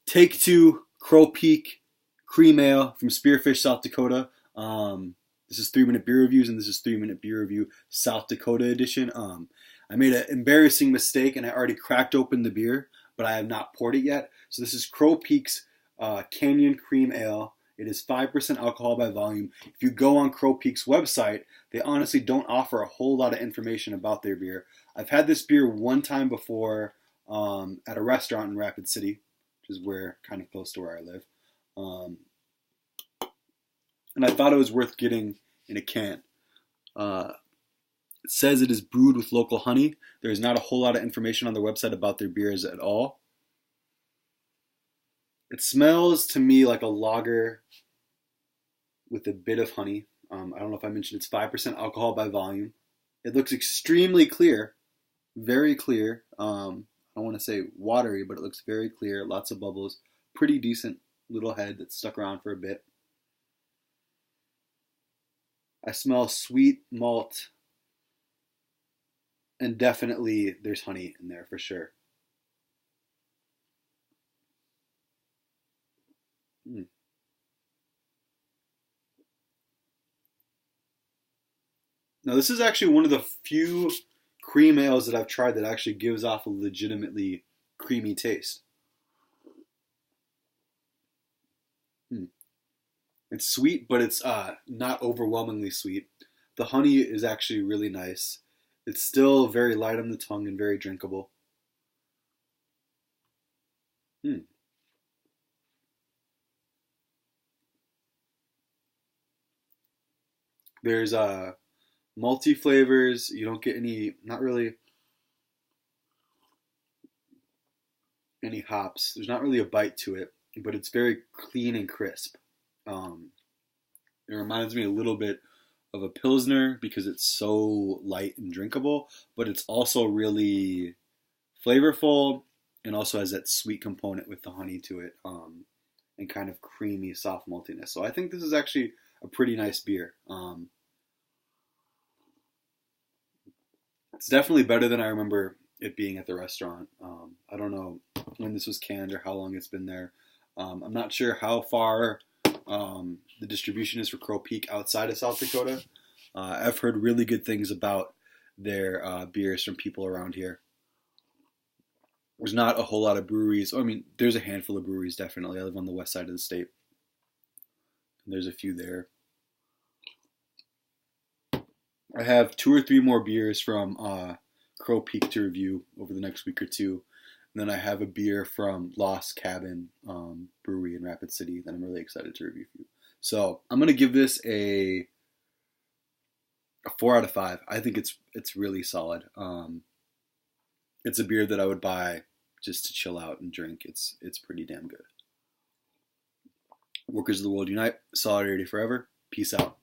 Take Two Crow Peak Cream Ale from Spearfish, South Dakota. This is 3 minute beer reviews, and this is 3 minute beer review South Dakota edition. I made an embarrassing mistake, and I already cracked open the beer, but I have not poured it yet. So this is Crow Peak's Canyon Cream Ale. It is 5% alcohol by volume. If you go on Crow Peak's website, they honestly don't offer a whole lot of information about their beer. I've had this beer one time before at a restaurant in Rapid City, which is where kind of close to where I live. And I thought it was worth getting in a can. It says it is brewed with local honey. There's not a whole lot of information on their website about their beers at all. It smells to me like a lager with a bit of honey. I don't know if I mentioned it's 5% alcohol by volume. It looks extremely clear, very clear. I don't want to say watery, but it looks very clear. Lots of bubbles. Pretty decent little head that's stuck around for a bit. I smell sweet malt, and definitely there's honey in there for sure. Mm. Now, this is actually one of the few cream ales that I've tried that actually gives off a legitimately creamy taste. Mm. It's sweet, but it's not overwhelmingly sweet. The honey is actually really nice. It's still very light on the tongue and very drinkable. Mm. There's multi flavors. You don't get any, not really any hops. There's not really a bite to it, but it's very clean and crisp. Um, it reminds me a little bit of a Pilsner because it's so light and drinkable, but it's also really flavorful and also has that sweet component with the honey to it, and kind of creamy, soft maltiness. So I think this is actually a pretty nice beer. It's definitely better than I remember it being at the restaurant. I don't know when this was canned or how long it's been there. I'm not sure how far the distribution is for Crow Peak outside of South Dakota. I've heard really good things about their beers from people around here. There's not a whole lot of breweries. I mean, there's a handful of breweries, definitely. I live on the west side of the state. And there's a few there. I have 2 or 3 more beers from Crow Peak to review over the next week or two. And then I have a beer from Lost Cabin Brewery in Rapid City that I'm really excited to review for you. So I'm gonna give this a 4 out of 5. I think it's really solid. It's a beer that I would buy just to chill out and drink. It's pretty damn good. Workers of the world unite. Solidarity forever. Peace out.